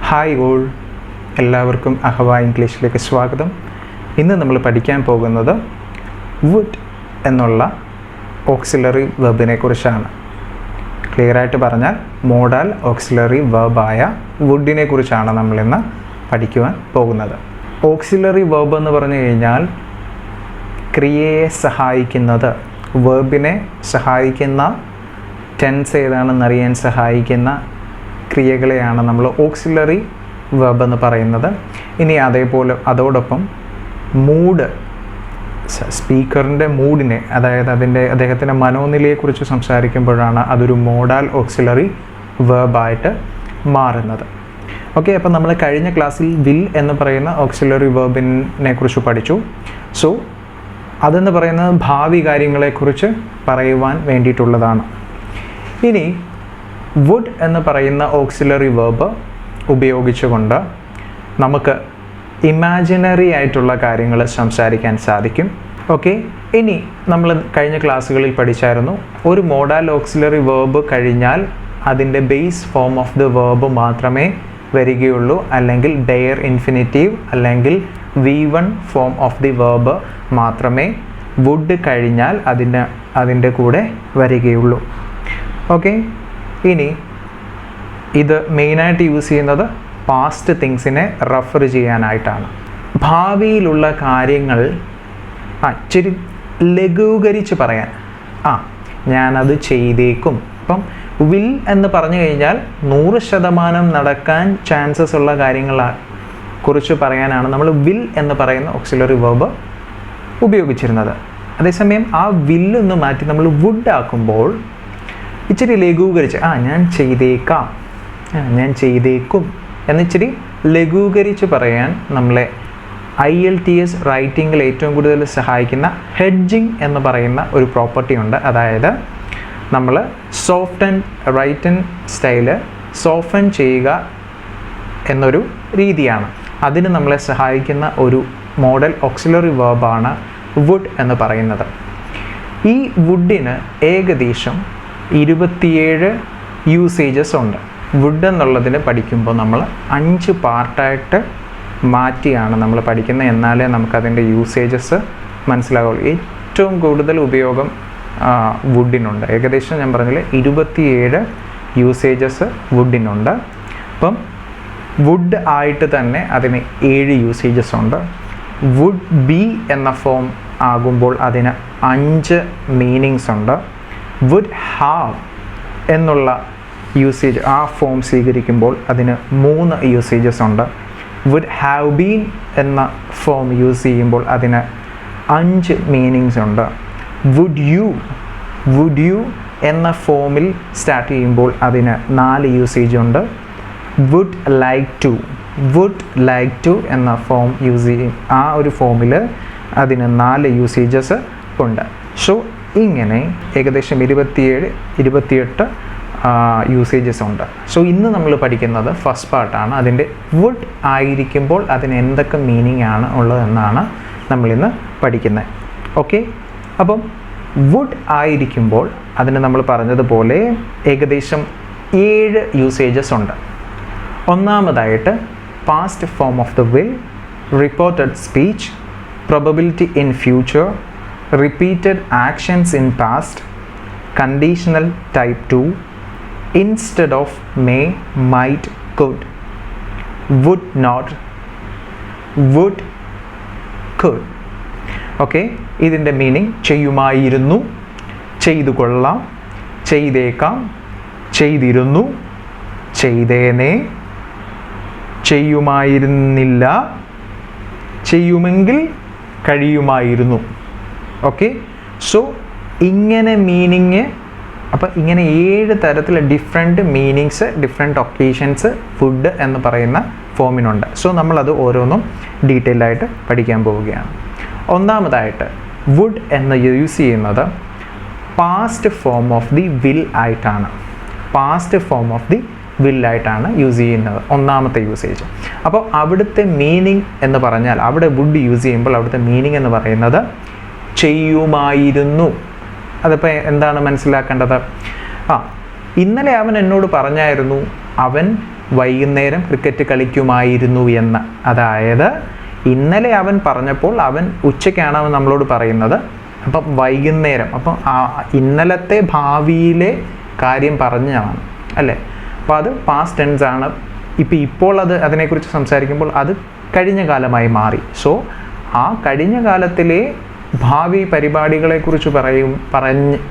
Hi all, എല്ലാവർക്കും അഹവ ഇംഗ്ലീഷിലേക്ക് സ്വാഗതം. ഇന്ന് നമ്മൾ പഠിക്കാൻ പോകുന്നത് വുഡ് എന്നുള്ള ഓക്സിലറി വെർബിനെ കുറിച്ചാണ്. ക്ലിയറായിട്ട് പറഞ്ഞാൽ മോഡൽ ഓക്സിലറി വെർബായ വുഡിനെ കുറിച്ചാണ് നമ്മളിന്ന് പഠിക്കുവാൻ പോകുന്നത്. ഓക്സിലറി വെർബ് എന്ന് പറഞ്ഞു കഴിഞ്ഞാൽ ക്രിയയെ സഹായിക്കുന്നത്, വെർബിനെ സഹായിക്കുന്ന, ടെൻസ് ഏതാണെന്നറിയാൻ സഹായിക്കുന്ന ക്രിയകളെയാണ് നമ്മൾ ഓക്സിലറി വെർബ് എന്ന് പറയുന്നത്. ഇനി അതോടൊപ്പം മൂഡ്, സ്പീക്കറിൻ്റെ മൂഡിനെ, അതായത് അദ്ദേഹത്തിൻ്റെ മനോനിലയെക്കുറിച്ച് സംസാരിക്കുമ്പോഴാണ് അതൊരു മോഡൽ ഓക്സിലറി വെർബായിട്ട് മാറുന്നത്. ഓക്കെ, അപ്പോൾ നമ്മൾ കഴിഞ്ഞ ക്ലാസ്സിൽ വിൽ എന്ന് പറയുന്ന ഓക്സിലറി വെർബിനെ കുറിച്ച് പഠിച്ചു. സോ അതെന്ന് പറയുന്നത് ഭാവി കാര്യങ്ങളെക്കുറിച്ച് പറയുവാൻ വേണ്ടിയിട്ടുള്ളതാണ്. ഇനി വുഡ് എന്ന് പറയുന്ന ഓക്സിലറി വെർബ് ഉപയോഗിച്ചുകൊണ്ട് നമുക്ക് ഇമാജിനറി ആയിട്ടുള്ള കാര്യങ്ങൾ സംസാരിക്കാൻ സാധിക്കും. ഓക്കെ, ഇനി നമ്മൾ കഴിഞ്ഞ ക്ലാസ്സുകളിൽ പഠിച്ചായിരുന്നു, ഒരു മോഡൽ ഓക്സിലറി വെർബ് കഴിഞ്ഞാൽ അതിൻ്റെ base form of the verb മാത്രമേ വരികയുള്ളൂ, അല്ലെങ്കിൽ ഡെയർ ഇൻഫിനിറ്റീവ് അല്ലെങ്കിൽ V1 form of the verb മാത്രമേ വുഡ് കഴിഞ്ഞാൽ അതിൻ്റെ കൂടെ വരികയുള്ളൂ. ഓക്കെ, ഇനി ഇത് മെയിനായിട്ട് യൂസ് ചെയ്യുന്നത് പാസ്റ്റ് തിങ്സിനെ റെഫർ ചെയ്യാനായിട്ടാണ്. ഭാവിയിലുള്ള കാര്യങ്ങൾ ഇച്ചിരി ലഘൂകരിച്ച് പറയാൻ, ഞാനത് ചെയ്തേക്കും. ഇപ്പം വിൽ എന്ന് പറഞ്ഞു കഴിഞ്ഞാൽ 100% നടക്കാൻ ചാൻസസ് ഉള്ള കാര്യങ്ങളെ കുറിച്ച് പറയാനാണ് നമ്മൾ വിൽ എന്ന് പറയുന്ന ഓക്സിലറി വെർബ് ഉപയോഗിച്ചിരുന്നത്. അതേസമയം ആ വില്ലൊന്ന് മാറ്റി നമ്മൾ വുഡ് ആക്കുമ്പോൾ ഇച്ചിരി ലഘൂകരിച്ച് ഞാൻ ചെയ്തേക്കാം, ഞാൻ ചെയ്തേക്കും എന്നിച്ചിരി ലഘൂകരിച്ച് പറയാൻ നമ്മളെ IELTS റൈറ്റിങ്ങിൽ ഏറ്റവും കൂടുതൽ സഹായിക്കുന്ന ഹെഡ്ജിങ് എന്ന് പറയുന്ന ഒരു പ്രോപ്പർട്ടി ഉണ്ട്. അതായത് നമ്മൾ റൈറ്റൻ സ്റ്റൈല് സോഫൻ ചെയ്യുക എന്നൊരു രീതിയാണ്. അതിന് നമ്മളെ സഹായിക്കുന്ന ഒരു മോഡൽ ഓക്സിലറി വെർബാണ് വുഡ് എന്ന് പറയുന്നത്. ഈ വുഡിന് ഏകദേശം 27 യൂസേജസ് ഉണ്ട്. വുഡ് എന്നുള്ളതിന് പഠിക്കുമ്പോൾ നമ്മൾ 5 പാർട്ടായിട്ട് മാറ്റിയാണ് നമ്മൾ പഠിക്കുന്നത്, എന്നാലേ നമുക്കതിൻ്റെ യൂസേജസ് മനസ്സിലാവുള്ളൂ. ഏറ്റവും കൂടുതൽ ഉപയോഗം വുഡിനുണ്ട്. ഏകദേശം ഞാൻ പറഞ്ഞില്ലേ 27 യൂസേജസ് വുഡിനുണ്ട്. അപ്പം വുഡ് ആയിട്ട് തന്നെ അതിന് 7 യൂസേജസ് ഉണ്ട്. വുഡ് ബി എന്ന ഫോം ആകുമ്പോൾ അതിന് 5 മീനിങ്സ് ഉണ്ട്. വുഡ് ഹാവ് എന്നുള്ള യൂസേജ് ആ ഫോം സ്വീകരിക്കുമ്പോൾ അതിന് 3 യൂസേജസ് ഉണ്ട്. വുഡ് ഹാവ് ബീൻ എന്ന ഫോം യൂസ് ചെയ്യുമ്പോൾ അതിന് 5 മീനിങ്സ് ഉണ്ട്. വുഡ് യു എന്ന ഫോമിൽ സ്റ്റാർട്ട് ചെയ്യുമ്പോൾ അതിന് 4 യൂസേജ് ഉണ്ട്. വുഡ് ലൈക്ക് ടു എന്ന ഫോം യൂസ് ചെയ്യും, ആ ഒരു ഫോമിൽ അതിന് 4 യൂസേജസ് ഉണ്ട്. സോ ഇങ്ങനെ ഏകദേശം 28 യൂസേജസ് ഉണ്ട്. സോ ഇന്ന് നമ്മൾ പഠിക്കുന്നത് ഫസ്റ്റ് പാർട്ടാണ്. അതിൻ്റെ വുഡ് ആയിരിക്കുമ്പോൾ അതിന് എന്തൊക്കെ മീനിങ് ആണ് ഉള്ളതെന്നാണ് നമ്മളിന്ന് പഠിക്കുന്നത്. ഓക്കെ, അപ്പം വുഡ് ആയിരിക്കുമ്പോൾ അതിന് നമ്മൾ പറഞ്ഞതുപോലെ ഏകദേശം 7 യൂസേജസ് ഉണ്ട്. ഒന്നാമതായിട്ട് past form of the will, reported speech, probability in future, repeated actions in past, conditional type 2, instead of may, might, could, would not, would, could. Okay, ഇതിൻ്റെ മീനിങ് ചെയ്യുമായിരുന്നു, ചെയ്തു കൊള്ളാം, ചെയ്തേക്കാം, ചെയ്തിരുന്നു, ചെയ്തേനെ, ചെയ്യുമായിരുന്നില്ല, ചെയ്യുമെങ്കിൽ, കഴിയുമായിരുന്നു. ഓക്കെ, സോ ഇങ്ങനെ മീനിങ്, അപ്പം ഇങ്ങനെ 7 തരത്തിലുള്ള different meanings, different occasions would എന്ന് പറയുന്ന ഫോമിനുണ്ട്. സോ നമ്മളത് ഓരോന്നും ഡീറ്റെയിൽ ആയിട്ട് പഠിക്കാൻ പോവുകയാണ്. ഒന്നാമതായിട്ട് വുഡ് എന്ന് യൂസ് ചെയ്യുന്നത് past form of the will ആയിട്ടാണ്. പാസ്റ്റ് ഫോം ഓഫ് ദി വില്ലായിട്ടാണ് യൂസ് ചെയ്യുന്നത്, ഒന്നാമത്തെ യൂസേജ്. അപ്പോൾ അവിടുത്തെ മീനിങ് എന്ന് പറഞ്ഞാൽ, അവിടെ വുഡ് യൂസ് ചെയ്യുമ്പോൾ അവിടുത്തെ മീനിങ് എന്ന് പറയുന്നത് ചെയ്യുമായിരുന്നു. അതിപ്പോൾ എന്താണ് മനസ്സിലാക്കേണ്ടത്? ഇന്നലെ അവൻ എന്നോട് പറഞ്ഞായിരുന്നു അവൻ വൈകുന്നേരം ക്രിക്കറ്റ് കളിക്കുമായിരുന്നു എന്ന്. അതായത് ഇന്നലെ അവൻ പറഞ്ഞപ്പോൾ അവൻ ഉച്ചയ്ക്കാണ് അവൻ നമ്മളോട് പറയുന്നത്. അപ്പം വൈകുന്നേരം, അപ്പം ഇന്നലത്തെ ഭാവിയിലെ കാര്യം പറഞ്ഞതാണ് അല്ലേ. അപ്പോൾ അത് പാസ്റ്റ് ടെൻസ് ആണ്. ഇപ്പോൾ അതിനെക്കുറിച്ച് സംസാരിക്കുമ്പോൾ അത് കഴിഞ്ഞ കാലമായി മാറി. സോ ആ കഴിഞ്ഞ കാലത്തിലെ ഭാവി പരിപാടികളെക്കുറിച്ച്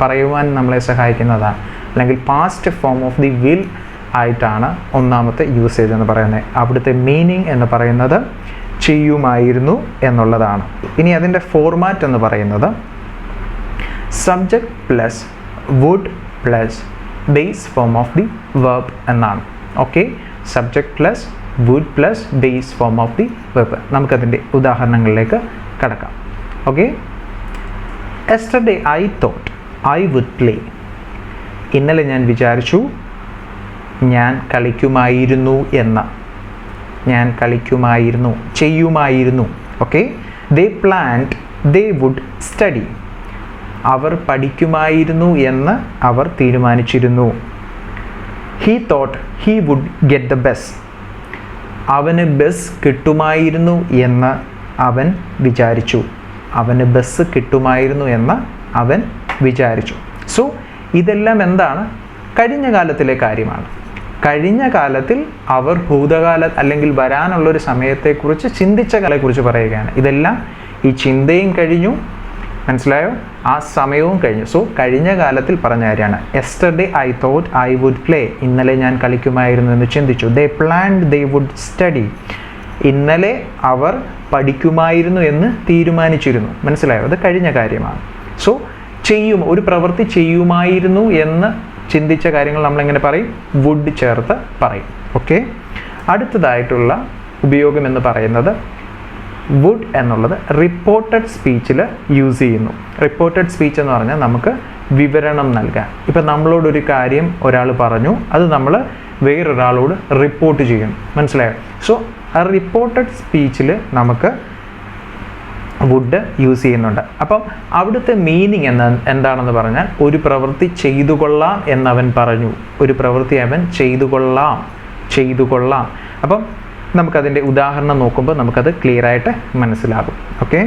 പറയുവാൻ നമ്മളെ സഹായിക്കുന്നതാണ്, അല്ലെങ്കിൽ past form of the will ആയിട്ടാണ് ഒന്നാമത്തെ യൂസേജ് എന്ന് പറയുന്നത്. അവിടുത്തെ മീനിങ് എന്ന് പറയുന്നത് ചെയ്യുമായിരുന്നു എന്നുള്ളതാണ്. ഇനി അതിൻ്റെ ഫോർമാറ്റ് എന്ന് പറയുന്നത് subject plus would plus base form of the verb എന്നാണ്. Okay, subject plus would plus base form of the verb. നമുക്കതിൻ്റെ ഉദാഹരണങ്ങളിലേക്ക് കടക്കാം. Okay, yesterday I thought I would play. ഇന്നലെ ഞാൻ വിചാരിച്ചു ഞാൻ കളിക്കുമായിരുന്നു എന്ന്. ഞാൻ കളിക്കുമായിരുന്നു, ചെയ്യുമായിരുന്നു. Okay, they planned they would study. അവർ പഠിക്കുമായിരുന്നു എന്ന് അവർ തീരുമാനിച്ചിരുന്നു. He thought he would get the bus. അവന് ബസ് കിട്ടുമായിരുന്നു എന്ന് അവൻ വിചാരിച്ചു. അവന് ബസ് കിട്ടുമായിരുന്നു എന്ന് അവൻ വിചാരിച്ചു. സോ ഇതെല്ലാം എന്താണ്? കഴിഞ്ഞ കാലത്തിലെ കാര്യമാണ്. കഴിഞ്ഞ കാലത്തിൽ അവർ ഭൂതകാല അല്ലെങ്കിൽ വരാനുള്ളൊരു സമയത്തെക്കുറിച്ച് ചിന്തിച്ച കലയെക്കുറിച്ച് പറയുകയാണ്. ഇതെല്ലാം ഈ ചിന്തയും കഴിഞ്ഞു, മനസ്സിലായോ? ആ സമയവും കഴിഞ്ഞു. സോ കഴിഞ്ഞ കാലത്തിൽ പറഞ്ഞ കാര്യമാണ്. Yesterday I thought I would play. ഇന്നലെ ഞാൻ കളിക്കുമായിരുന്നു എന്ന് ചിന്തിച്ചു. They planned they would study. ഇന്നലെ അവർ പഠിക്കുമായിരുന്നു എന്ന് തീരുമാനിച്ചിരുന്നു. മനസ്സിലായോ? അത് കഴിഞ്ഞ കാര്യമാണ്. സോ ഒരു പ്രവൃത്തി ചെയ്യുമായിരുന്നു എന്ന് ചിന്തിച്ച കാര്യങ്ങൾ നമ്മളെങ്ങനെ പറയും? വുഡ് ചേർത്ത് പറയും. ഓക്കെ, അടുത്തതായിട്ടുള്ള ഉപയോഗം എന്ന് പറയുന്നത് വുഡ് എന്നുള്ളത് റിപ്പോർട്ടഡ് സ്പീച്ചിൽ യൂസ് ചെയ്യുന്നു. റിപ്പോർട്ടഡ് സ്പീച്ച് എന്ന് പറഞ്ഞാൽ നമുക്ക് വിവരണം നൽകാൻ. ഇപ്പം നമ്മളോടൊരു കാര്യം ഒരാൾ പറഞ്ഞു, അത് നമ്മൾ വേറൊരാളോട് റിപ്പോർട്ട് ചെയ്യും. മനസ്സിലായോ? സോ ആ റിപ്പോർട്ടഡ് സ്പീച്ചിൽ നമുക്ക് വുഡ് യൂസ് ചെയ്യുന്നുണ്ട്. അപ്പം അവിടുത്തെ മീനിങ് എന്താണെന്ന് പറഞ്ഞാൽ, ഒരു പ്രവൃത്തി ചെയ്തു കൊള്ളാം എന്നവൻ പറഞ്ഞു. ഒരു പ്രവൃത്തി അവൻ ചെയ്തു കൊള്ളാം. അപ്പം നമുക്കതിൻ്റെ ഉദാഹരണം നോക്കുമ്പോൾ നമുക്കത് ക്ലിയർ ആയിട്ട് മനസ്സിലാകും. ഓക്കെ,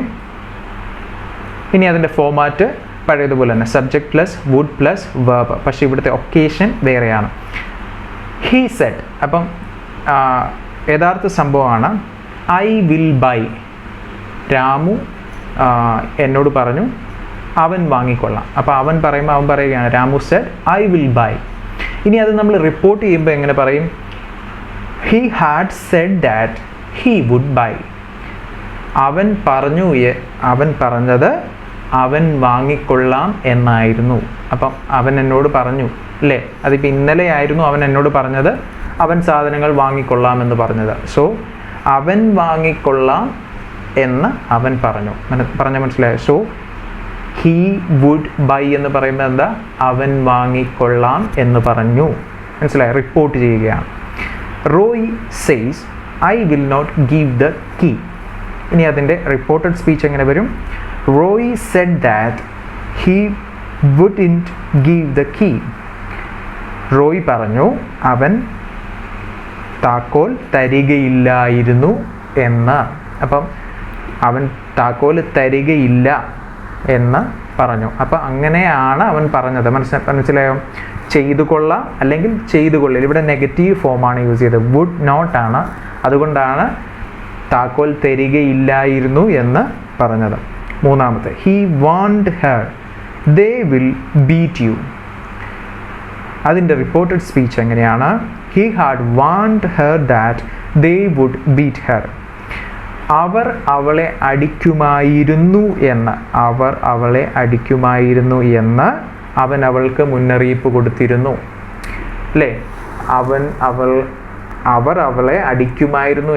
ഇനി അതിൻ്റെ ഫോമാറ്റ് പഴയതുപോലെ തന്നെ subject plus would plus verb. പക്ഷേ ഇവിടുത്തെ ഒക്കേഷൻ വേറെയാണ്. He said. അപ്പം യഥാർത്ഥ സംഭവമാണ് ഐ വിൽ ബൈ. രാമു എന്നോട് പറഞ്ഞു അവൻ വാങ്ങിക്കൊള്ളാം. അപ്പോൾ അവൻ പറയുമ്പോൾ അവൻ പറയുകയാണ് Ramu said I will buy. ഇനി അത് നമ്മൾ റിപ്പോർട്ട് ചെയ്യുമ്പോൾ എങ്ങനെ പറയും? He had said that he would buy. അവൻ പറഞ്ഞത് അവൻ വാങ്ങിക്കൊള്ളാം എന്നായിരുന്നു. അപ്പം അവൻ എന്നോട് പറഞ്ഞു അല്ലേ? അതിപ്പോൾ ഇന്നലെ ആയിരുന്നു അവൻ എന്നോട് പറഞ്ഞത് അവൻ സാധനങ്ങൾ വാങ്ങിക്കൊള്ളാമെന്ന് പറഞ്ഞത്. സോ അവൻ വാങ്ങിക്കൊള്ളാം എന്ന് അവൻ പറഞ്ഞു. മനസ്സിലായോ? സോ ഹീ വുഡ് ബൈ എന്ന് പറയുമ്പോൾ എന്താ? അവൻ വാങ്ങിക്കൊള്ളാം എന്ന് പറഞ്ഞു. മനസ്സിലായോ? റിപ്പോർട്ട് ചെയ്യുകയാണ്. Roy says I will not give the key. ഇനി അതിൻ്റെ റിപ്പോർട്ടഡ് സ്പീച്ച് എങ്ങനെ വരും? Roy said that he wouldn't give the key. റോയ് പറഞ്ഞു അവൻ താക്കോൽ തരികയില്ലായിരുന്നു എന്ന്. അപ്പം അവൻ താക്കോൽ തരികയില്ല എന്ന് പറഞ്ഞു. അപ്പം അങ്ങനെയാണ് അവൻ പറഞ്ഞത്. മനസ്സിലായോ? ചെയ്തു കൊള്ളാം അല്ലെങ്കിൽ ചെയ്തു കൊള്ളില്ല. ഇവിടെ നെഗറ്റീവ് ഫോമാണ് യൂസ് ചെയ്തത്, വുഡ് നോട്ട് ആണ്. അതുകൊണ്ടാണ് താക്കോൽ തരികയില്ലായിരുന്നു എന്ന് പറഞ്ഞത്. മൂന്നാമത്തെ, he want her they will beat you. അതിൻ്റെ റിപ്പോർട്ടഡ് സ്പീച്ച് എങ്ങനെയാണ്? He had want her that they would beat her. അവർ അവളെ അടിക്കുമായിരുന്നു എന്ന് അവൻ അവൾക്ക് മുന്നറിയിപ്പ് കൊടുത്തിരുന്നു അല്ലേ? അവർ അവളെ അടിക്കുമായിരുന്നു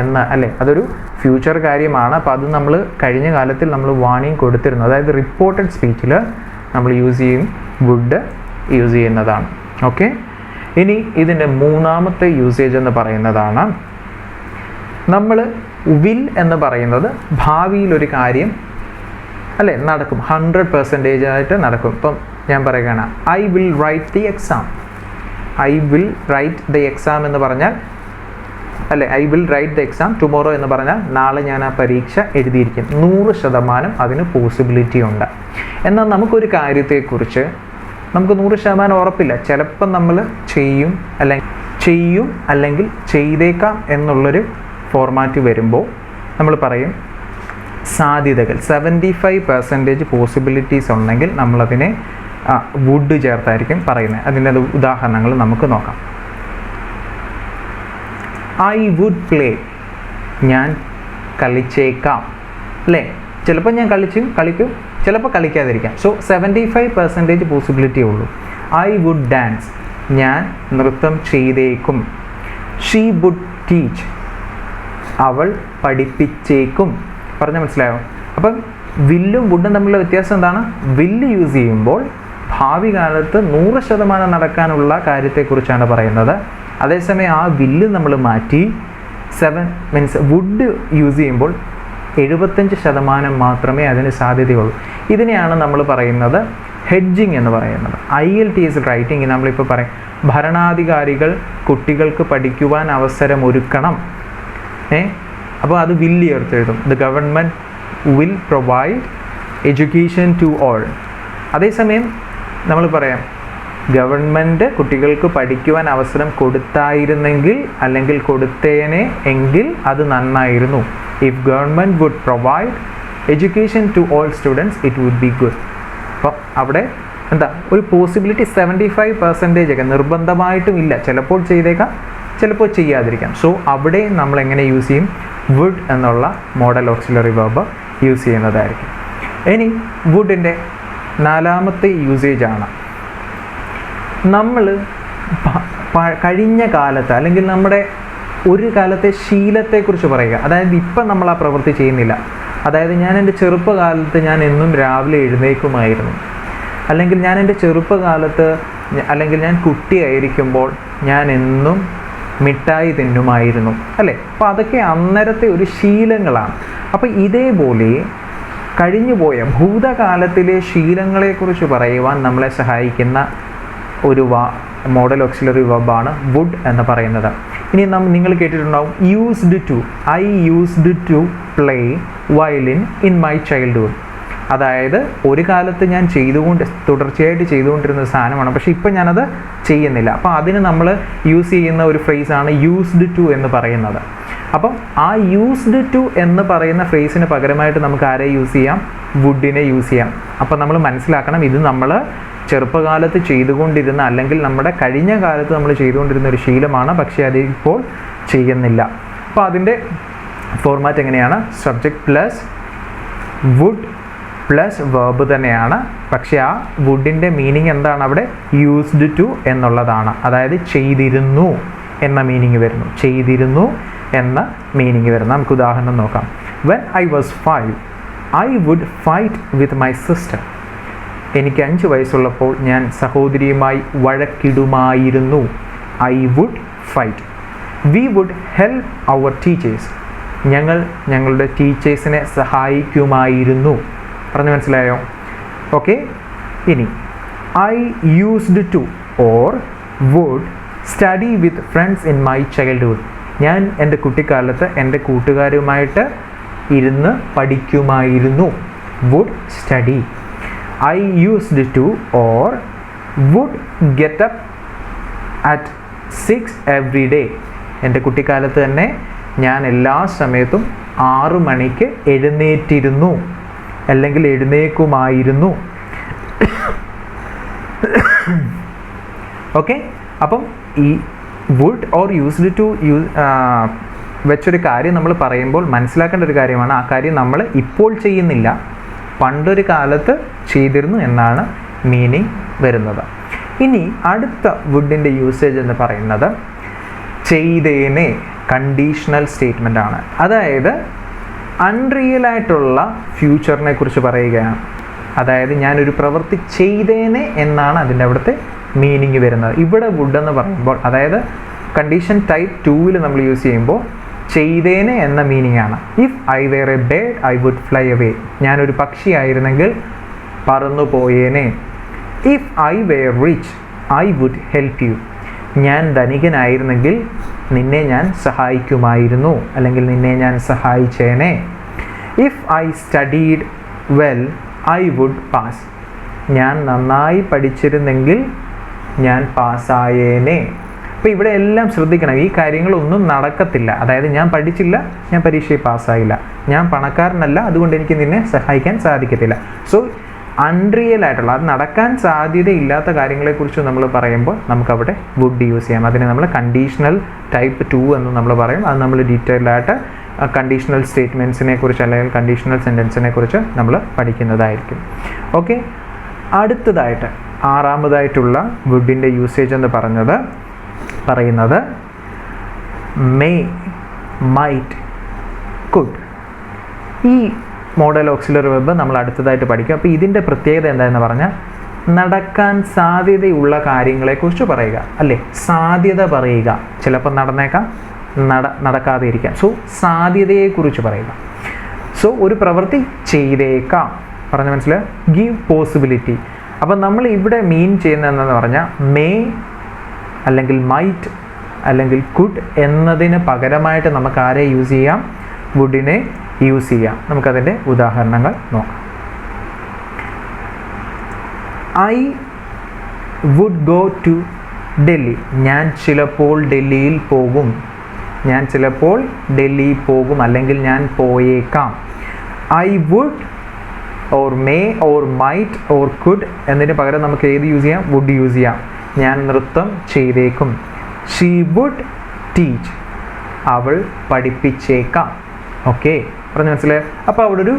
എന്ന് അല്ലേ? അതൊരു ഫ്യൂച്ചർ കാര്യമാണ്. അപ്പോൾ അത് നമ്മൾ കഴിഞ്ഞ കാലത്തിൽ നമ്മൾ വാണിംഗ് കൊടുത്തിരുന്നു. അതായത് റിപ്പോർട്ടഡ് സ്പീച്ചിൽ നമ്മൾ വുഡ് യൂസ് ചെയ്യുന്നതാണ്. ഓക്കെ, ഇനി ഇതിൻ്റെ മൂന്നാമത്തെ യൂസേജ് എന്ന് പറയുന്നതാണ്, നമ്മൾ വിൽ എന്ന് പറയുന്നത് ഭാവിയിലൊരു കാര്യം അല്ലേ നടക്കും, 100% ആയിട്ട് നടക്കും. ഇപ്പം ഞാൻ പറയുകയാണ് I will write the exam. I will write the exam എന്ന് പറഞ്ഞാൽ അല്ലേ, I will write the exam tomorrow എന്ന് പറഞ്ഞാൽ നാളെ ഞാൻ ആ പരീക്ഷ എഴുതിയിരിക്കും. 100% അതിന് പോസിബിലിറ്റി ഉണ്ട്. എന്നാൽ നമുക്കൊരു കാര്യത്തെക്കുറിച്ച് നമുക്ക് 100% ഉറപ്പില്ല. ചിലപ്പം നമ്മൾ ചെയ്യും അല്ലെങ്കിൽ ചെയ്തേക്കാം എന്നുള്ളൊരു ഫോർമാറ്റ് വരുമ്പോൾ നമ്മൾ പറയും സാധ്യതകൾ 75% പോസിബിലിറ്റീസ് ഉണ്ടെങ്കിൽ നമ്മളതിനെ വുഡ് ചേർത്തായിരിക്കും പറയുന്നത്. അതിൻ്റെ ഉദാഹരണങ്ങൾ നമുക്ക് നോക്കാം. ഐ വുഡ് പ്ലേ, ഞാൻ കളിച്ചേക്കാം അല്ലേ. ചിലപ്പോൾ ഞാൻ കളിക്കും, ചിലപ്പോൾ കളിക്കാതിരിക്കാം. സോ 75% പോസിബിലിറ്റി ഉള്ളൂ. ഐ വുഡ് ഡാൻസ്, ഞാൻ നൃത്തം ചെയ്തേക്കും. ഷീ വുഡ് ടീച്ച്, അവൾ പഠിപ്പിച്ചേക്കും. പറഞ്ഞാൽ മനസ്സിലായോ? അപ്പം വില്ലും വുഡും തമ്മിലുള്ള വ്യത്യാസം എന്താണ്? വില്ല് യൂസ് ചെയ്യുമ്പോൾ ഭാവി കാലത്ത് 100% നടക്കാനുള്ള കാര്യത്തെക്കുറിച്ചാണ് പറയുന്നത്. അതേസമയം ആ വില്ല് നമ്മൾ മാറ്റി വുഡ് യൂസ് ചെയ്യുമ്പോൾ 75% മാത്രമേ അതിന് സാധ്യതയുള്ളൂ. ഇതിനെയാണ് നമ്മൾ പറയുന്നത് ഹെഡ്ജിങ് എന്ന് പറയുന്നത്. IELTS റൈറ്റിംഗ് നമ്മളിപ്പോൾ പറയും ഭരണാധികാരികൾ കുട്ടികൾക്ക് പഠിക്കുവാൻ അവസരം ഒരുക്കണം. അപ്പോൾ അത് വില്ല് ചേർത്ത് എഴുതും. The government will provide education to all. അതേസമയം നമ്മൾ പറയാം ഗവൺമെൻറ് കുട്ടികൾക്ക് പഠിക്കുവാൻ അവസരം കൊടുത്തായിരുന്നെങ്കിൽ അല്ലെങ്കിൽ കൊടുത്തേനെ എങ്കിൽ അത് നന്നായിരുന്നു. If government would provide education to all students it would be good. അപ്പം അവിടെ എന്താ ഒരു പോസിബിലിറ്റി 75% ഒക്കെ നിർബന്ധമായിട്ടും ഇല്ല. ചിലപ്പോൾ ചെയ്തേക്കാം, ചിലപ്പോൾ ചെയ്യാതിരിക്കാം. സോ അവിടെ നമ്മൾ എങ്ങനെ യൂസ് ചെയ്യും? വുഡ് എന്നുള്ള മോഡൽ ഓക്സിലറി വെർബ് യൂസ് ചെയ്യുന്നതായിരിക്കും. ഇനി വുഡിൻ്റെ 4ാമത്തെ യൂസേജാണ് നമ്മൾ കഴിഞ്ഞ കാലത്ത് അല്ലെങ്കിൽ നമ്മുടെ ഒരു കാലത്തെ ശീലത്തെക്കുറിച്ച് പറയുക. അതായത് ഇപ്പം നമ്മൾ ആ പ്രവൃത്തി ചെയ്യുന്നില്ല. അതായത് ഞാൻ എൻ്റെ ചെറുപ്പകാലത്ത് ഞാൻ എന്നും രാവിലെ എഴുന്നേൽക്കുമായിരുന്നു, അല്ലെങ്കിൽ ഞാൻ എൻ്റെ ചെറുപ്പകാലത്ത് അല്ലെങ്കിൽ ഞാൻ കുട്ടിയായിരിക്കുമ്പോൾ ഞാൻ എന്നും മിഠായി തിന്നുമായിരുന്നു അല്ലേ. അപ്പോൾ അതൊക്കെ അന്നേരത്തെ ഒരു ശീലങ്ങളാണ്. അപ്പോൾ ഇതേപോലെ കഴിഞ്ഞുപോയ ഭൂതകാലത്തിലെ ശീലങ്ങളെക്കുറിച്ച് പറയുവാൻ നമ്മളെ സഹായിക്കുന്ന ഒരു മോഡൽ ഓക്സിലറി വെർബാണ് വുഡ് എന്ന് പറയുന്നത്. ഇനി നിങ്ങൾ കേട്ടിട്ടുണ്ടാവും used to. I used to play violin in my childhood. അതായത് ഒരു കാലത്ത് ഞാൻ തുടർച്ചയായിട്ട് ചെയ്തുകൊണ്ടിരുന്ന സാധനമാണ്, പക്ഷേ ഇപ്പം ഞാനത് ചെയ്യുന്നില്ല. അപ്പോൾ അതിന് നമ്മൾ യൂസ് ചെയ്യുന്ന ഒരു ഫ്രേസാണ് യൂസ്ഡ് ടു എന്ന് പറയുന്നത്. അപ്പം ആ യൂസ്ഡ് ടു എന്ന് പറയുന്ന ഫ്രേസിന് പകരമായിട്ട് നമുക്ക് ആരെ യൂസ് ചെയ്യാം? വുഡിനെ യൂസ് ചെയ്യാം. അപ്പോൾ നമ്മൾ മനസ്സിലാക്കണം, ഇത് നമ്മൾ ചെറുപ്പകാലത്ത് ചെയ്തുകൊണ്ടിരുന്ന അല്ലെങ്കിൽ നമ്മുടെ കഴിഞ്ഞ കാലത്ത് നമ്മൾ ചെയ്തുകൊണ്ടിരുന്ന ഒരു ശീലമാണ്, പക്ഷേ അതിപ്പോൾ ചെയ്യുന്നില്ല. അപ്പോൾ അതിൻ്റെ ഫോർമാറ്റ് എങ്ങനെയാണ്? Subject plus would plus verb തന്നെയാണ്. പക്ഷേ ആ വുഡിൻ്റെ മീനിങ് എന്താണ്? അവിടെ യൂസ്ഡ് ടു എന്നുള്ളതാണ്. അതായത് ചെയ്തിരുന്നു എന്ന മീനിങ് വരുന്നു. ചെയ്തിരുന്നു എന്ന മീനിങ് വരുന്നു. നമുക്ക് ഉദാഹരണം നോക്കാം. When I was 5 I would fight with my sister. എനിക്ക് 5 വയസ്സുള്ളപ്പോൾ ഞാൻ സഹോദരിയുമായി വഴക്കിടുമായിരുന്നു. I would fight. We would help our teachers. ഞങ്ങളുടെ ടീച്ചേഴ്സിനെ സഹായിക്കുമായിരുന്നു. പറഞ്ഞു മനസ്സിലായോ? ഓക്കെ. ഇനി I used to or would study with friends in my childhood. ഞാൻ എൻ്റെ കുട്ടിക്കാലത്ത് എൻ്റെ കൂട്ടുകാരുമായിട്ട് ഇരുന്ന് പഠിക്കുമായിരുന്നു. Would study. I used to or would get up at 6 every day. എൻ്റെ കുട്ടിക്കാലത്ത് തന്നെ ഞാൻ എല്ലാ സമയത്തും 6 മണിക്ക് എഴുന്നേറ്റിരുന്നു അല്ലെങ്കിൽ എഴുന്നേക്കുമായിരുന്നു. ഓക്കെ. അപ്പം ഈ വുഡ് ഓർ യൂസ്ഡ് ടു വെച്ചൊരു കാര്യം നമ്മൾ പറയുമ്പോൾ മനസ്സിലാക്കേണ്ട ഒരു കാര്യമാണ്, ആ കാര്യം നമ്മൾ ഇപ്പോൾ ചെയ്യുന്നില്ല, പണ്ടൊരു കാലത്ത് ചെയ്തിരുന്നു എന്നാണ് മീനിങ് വരുന്നത്. ഇനി അടുത്ത വുഡിൻ്റെ യൂസേജ് എന്ന് പറയുന്നത് ചെയ്തേനെ കണ്ടീഷണൽ സ്റ്റേറ്റ്മെൻ്റ് ആണ്. അതായത് അൺറിയൽ ആയിട്ടുള്ള ഫ്യൂച്ചറിനെ കുറിച്ച് പറയുകയാണ്. അതായത് ഞാനൊരു പ്രവൃത്തി ചെയ്തേനെ എന്നാണ് അതിൻ്റെ അവിടുത്തെ മീനിങ് വരുന്നത്. ഇവിടെ വുഡ് എന്ന് പറയുമ്പോൾ അതായത് കണ്ടീഷൻ ടൈപ്പ് 2 നമ്മൾ യൂസ് ചെയ്യുമ്പോൾ ചെയ്തേനെ എന്ന മീനിങ് ആണ്. If I were a bird I would fly away. ഞാനൊരു പക്ഷിയായിരുന്നെങ്കിൽ പറന്നു പോയേനെ. If I were rich I would help you. ഞാൻ ധനികനായിരുന്നെങ്കിൽ നിന്നെ ഞാൻ സഹായിക്കുമായിരുന്നു, അല്ലെങ്കിൽ നിന്നെ ഞാൻ സഹായിച്ചേനെ. If I studied well I would pass. ഞാൻ നന്നായി പഠിച്ചിരുന്നെങ്കിൽ ഞാൻ പാസ്സായേനെ. അപ്പോൾ ഇവിടെ എല്ലാം ശ്രദ്ധിക്കണം, ഈ കാര്യങ്ങളൊന്നും നടക്കത്തില്ല. അതായത് ഞാൻ പഠിച്ചില്ല, ഞാൻ പരീക്ഷയിൽ പാസ്സായില്ല, ഞാൻ പണക്കാരനല്ല, അതുകൊണ്ട് എനിക്ക് നിന്നെ സഹായിക്കാൻ സാധിക്കത്തില്ല. സോ അൺറിയൽ ആയിട്ടുള്ള, അത് നടക്കാൻ സാധ്യതയില്ലാത്ത കാര്യങ്ങളെക്കുറിച്ച് നമ്മൾ പറയുമ്പോൾ നമുക്കവിടെ വുഡ് യൂസ് ചെയ്യാം. അതിനെ നമ്മൾ കണ്ടീഷണൽ ടൈപ്പ് 2 എന്ന് നമ്മൾ പറയും. അത് നമ്മൾ ഡീറ്റെയിൽഡ് ആയിട്ട് കണ്ടീഷണൽ സ്റ്റേറ്റ്മെൻറ്റ്സിനെ കുറിച്ച് അല്ലെങ്കിൽ കണ്ടീഷണൽ സെൻറ്റൻസിനെ കുറിച്ച് നമ്മൾ പഠിക്കുന്നതായിരിക്കും. ഓക്കെ, അടുത്തതായിട്ട് ആറാമതായിട്ടുള്ള വുഡിൻ്റെ യൂസേജ് എന്ന് പറയുന്നത് മേ, മൈറ്റ്, കുഡ്. ഈ മോഡൽ ഓക്സിലറി വെർബ് നമ്മൾ അടുത്തതായിട്ട് പഠിക്കും. അപ്പോൾ ഇതിൻ്റെ പ്രത്യേകത എന്താണെന്ന് പറഞ്ഞാൽ നടക്കാൻ സാധ്യതയുള്ള കാര്യങ്ങളെക്കുറിച്ച് പറയുക, അല്ലേ? സാധ്യത പറയുക. ചിലപ്പോൾ നടന്നേക്കാം, നടക്കാതെ ഇരിക്കാം. സോ സാധ്യതയെക്കുറിച്ച് പറയുക. സോ ഒരു പ്രവൃത്തി ചെയ്തേക്കാം, പറഞ്ഞ മനസ്സിലായോ? Give possibility. അപ്പം നമ്മൾ ഇവിടെ മീൻ ചെയ്യുന്നതെന്ന് പറഞ്ഞാൽ മേ അല്ലെങ്കിൽ മൈറ്റ് അല്ലെങ്കിൽ കുഡ് എന്നതിന് പകരമായിട്ട് നമുക്ക് ആരെ യൂസ് ചെയ്യാം? വുഡിനെ യൂസ് ചെയ്യാം. നമുക്കതിൻ്റെ ഉദാഹരണങ്ങൾ നോക്കാം. I would go to Delhi. ഞാൻ ചിലപ്പോൾ ഡൽഹിയിൽ പോകും. ഞാൻ ചിലപ്പോൾ ഡൽഹിയിൽ പോകും, അല്ലെങ്കിൽ ഞാൻ പോയേക്കാം. I would or may or might or could എന്നതിന് പകരം നമുക്ക് ഏത് യൂസ് ചെയ്യാം? വുഡ് യൂസ് ചെയ്യാം. ഞാൻ നൃത്തം ചെയ്തേക്കും. She would teach. അവൾ പഠിപ്പിച്ചേക്കാം. ഓക്കെ, പറഞ്ഞ് മനസ്സിലായോ? അപ്പോൾ അവിടെ ഒരു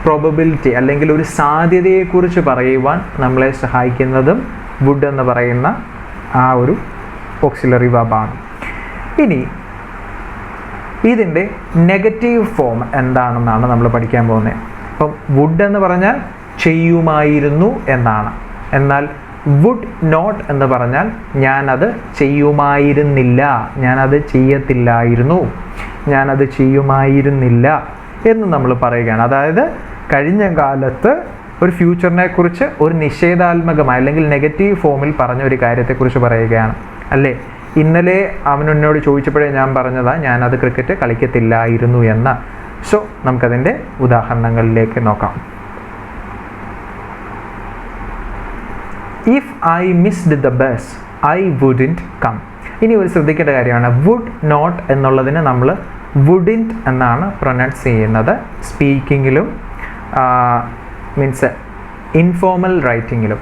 പ്രോബബിലിറ്റി അല്ലെങ്കിൽ ഒരു സാധ്യതയെക്കുറിച്ച് പറയുവാൻ നമ്മളെ സഹായിക്കുന്നതും വുഡ് എന്ന് പറയുന്ന ആ ഒരു ഓക്സിലറി വെർബാണ്. ഇനി ഇതിൻ്റെ നെഗറ്റീവ് ഫോം എന്താണെന്നാണ് നമ്മൾ പഠിക്കാൻ പോകുന്നത്. അപ്പം വുഡ് എന്ന് പറഞ്ഞാൽ ചെയ്യുമായിരുന്നു എന്നാണ്. എന്നാൽ വുഡ് നോട്ട് എന്ന് പറഞ്ഞാൽ ഞാനത് ചെയ്യുമായിരുന്നില്ല, ഞാനത് ചെയ്യത്തില്ലായിരുന്നു, ഞാനത് ചെയ്യുമായിരുന്നില്ല എന്ന് നമ്മൾ പറയുകയാണ്. അതായത് കഴിഞ്ഞ കാലത്ത് ഒരു ഫ്യൂച്ചറിനെ കുറിച്ച് ഒരു നിഷേധാത്മകമായ അല്ലെങ്കിൽ നെഗറ്റീവ് ഫോമിൽ പറഞ്ഞ ഒരു കാര്യത്തെക്കുറിച്ച് പറയുകയാണ്, അല്ലേ? ഇന്നലെ അവനോട് ചോദിച്ചപ്പോഴേ ഞാൻ പറഞ്ഞതാണ് ഞാനത് ക്രിക്കറ്റ് കളിക്കത്തില്ലായിരുന്നു എന്ന്. സോ നമുക്കതിൻ്റെ ഉദാഹരണങ്ങളിലേക്ക് നോക്കാം. If I missed the bus I wouldn't come. ഇനി ഒരു ശ്രദ്ധിക്കേണ്ട കാര്യമാണ്, വുഡ് നോട്ട് എന്നുള്ളതിന് നമ്മൾ വുഡിൻറ്റ് എന്നാണ് പ്രൊനൗൺസ് ചെയ്യുന്നത്. സ്പീക്കിങ്ങിലും മീൻസ് ഇൻഫോർമൽ റൈറ്റിങ്ങിലും.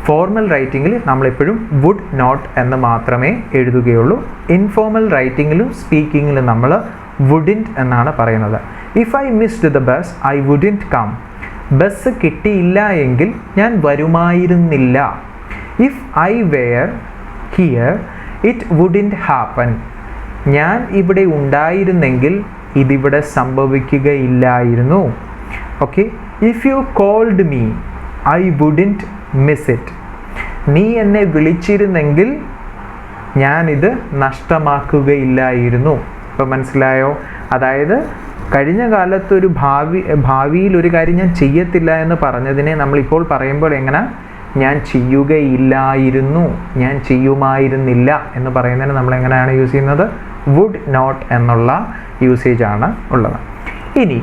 ഫോർമൽ റൈറ്റിങ്ങിൽ നമ്മളെപ്പോഴും വുഡ് നോട്ട് എന്ന് മാത്രമേ എഴുതുകയുള്ളൂ. ഇൻഫോർമൽ റൈറ്റിങ്ങിലും സ്പീക്കിങ്ങിലും നമ്മൾ വുഡിൻറ്റ് എന്നാണ് പറയുന്നത്. If I missed the bus I wouldn't come. Bus കിട്ടിയില്ല എങ്കിൽ ഞാൻ വരുമായിരുന്നില്ല. If I were here it wouldn't happen. ഞാൻ ഇവിടെ ഉണ്ടായിരുന്നെങ്കിൽ ഇതിവിടെ സംഭവിക്കുകയില്ലായിരുന്നു. Okay, if you called me I wouldn't miss it. നീ എന്നെ വിളിച്ചിരുന്നെങ്കിൽ ഞാനിത് നഷ്ടമാക്കുകയില്ലായിരുന്നു. ഇപ്പം മനസ്സിലായോ? അതായത് കഴിഞ്ഞ കാലത്തൊരു ഭാവിയിൽ ഒരു കാര്യം ഞാൻ ചെയ്യത്തില്ല എന്ന് പറഞ്ഞതിനെ നമ്മളിപ്പോൾ പറയുമ്പോൾ എങ്ങനെ? ഞാൻ ചെയ്യുകയില്ലായിരുന്നു, ഞാൻ ചെയ്യുമായിരുന്നില്ല എന്ന് പറയുന്നതിന് നമ്മൾ എങ്ങനെയാണ് യൂസ് ചെയ്യുന്നത്? വുഡ് നോട്ട് എന്നുള്ള യൂസേജ് ആണ് ഉള്ളത്. ഇനി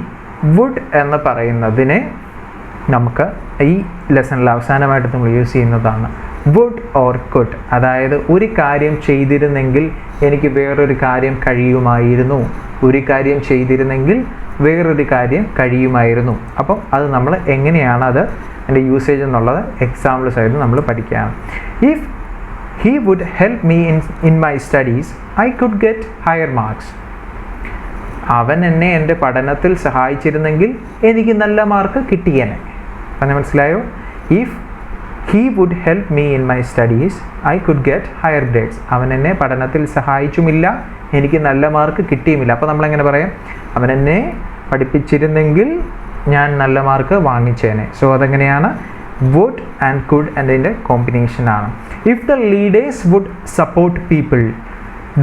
വുഡ് എന്ന് പറയുന്നതിനെ നമുക്ക് ഈ ലെസണിൽ അവസാനമായിട്ട് നമ്മൾ യൂസ് ചെയ്യുന്നതാണ് വുഡ് ഓർ കുഡ്. അതായത് ഒരു കാര്യം ചെയ്തിരുന്നെങ്കിൽ എനിക്ക് വേറൊരു കാര്യം കഴിയുമായിരുന്നു, ഒരു കാര്യം ചെയ്തിരുന്നെങ്കിൽ വേറൊരു കാര്യം കഴിയുമായിരുന്നു. അപ്പം അത് നമ്മൾ എങ്ങനെയാണ് അതിൻ്റെ യൂസേജ് എന്നുള്ളത് എക്സാമ്പിൾസ് ആയിട്ട് നമ്മൾ പഠിക്കുകയാണ്. If he would help me in my studies I could get higher marks. അവൻ എന്നെ എൻ്റെ പഠനത്തിൽ സഹായിച്ചിരുന്നെങ്കിൽ എനിക്ക് നല്ല മാർക്ക് കിട്ടിയേനെ. പറഞ്ഞാൽ മനസ്സിലായോ? If he would help me in my studies I could get higher grades. അവൻ എന്നെ പഠനത്തിൽ സഹായിച്ചുമില്ല, എനിക്ക് നല്ല മാർക്ക് കിട്ടിയുമില്ല. അപ്പോൾ നമ്മളെങ്ങനെ പറയാം? അവൻ എന്നെ പഠിപ്പിച്ചിരുന്നെങ്കിൽ ഞാൻ നല്ല മാർക്ക് വാങ്ങിച്ചേനെ. സോ അതെങ്ങനെയാണ്? വുഡ് ആൻഡ് കുഡ് എന്നതിൻ്റെ കോമ്പിനേഷനാണ്. If the leaders would support people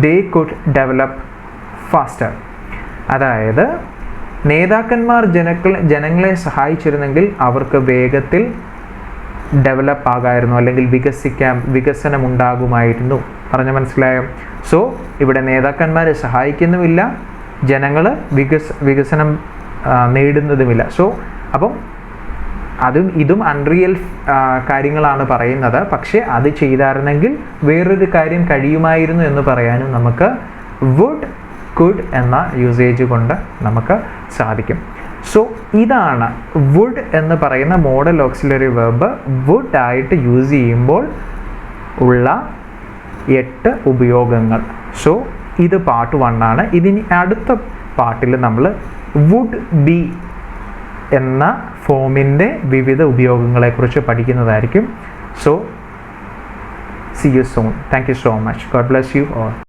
they could develop faster. അതായത് നേതാക്കന്മാർ ജനങ്ങളെ സഹായിച്ചിരുന്നെങ്കിൽ അവർക്ക് വേഗത്തിൽ ഡെവലപ്പ് ആകാമായിരുന്നു, അല്ലെങ്കിൽ വികസനം ഉണ്ടാകുമായിരുന്നു. പറഞ്ഞ മനസ്സിലായോ? സോ ഇവിടെ നേതാക്കന്മാരെ സഹായിക്കുന്നുമില്ല, ജനങ്ങൾ വികസനം നേടുന്നതുമില്ല. സോ അപ്പം ഇതും അൺറിയൽ കാര്യങ്ങളാണ് പറയുന്നത്. പക്ഷേ അത് ചെയ്തായിരുന്നെങ്കിൽ വേറൊരു കാര്യം കഴിയുമായിരുന്നു എന്ന് പറയാനും നമുക്ക് വുഡ്, കുഡ് എന്ന യൂസേജ് കൊണ്ട് നമുക്ക് സാധിക്കും. സോ ഇതാണ് വുഡ് എന്ന് പറയുന്ന മോഡൽ ഓക്സിലറി വെർബ് വുഡ് ആയിട്ട് യൂസ് ചെയ്യുമ്പോൾ ഉള്ള 8 ഉപയോഗങ്ങൾ. സോ ഇത് പാർട്ട് 1 ആണ്. ഇതിനി അടുത്ത പാർട്ടിൽ നമ്മൾ വുഡ് ബി എന്ന ഫോമിൻ്റെ വിവിധ ഉപയോഗങ്ങളെക്കുറിച്ച് പഠിക്കുന്നതായിരിക്കും. So see you soon. Thank you so much. God bless you all.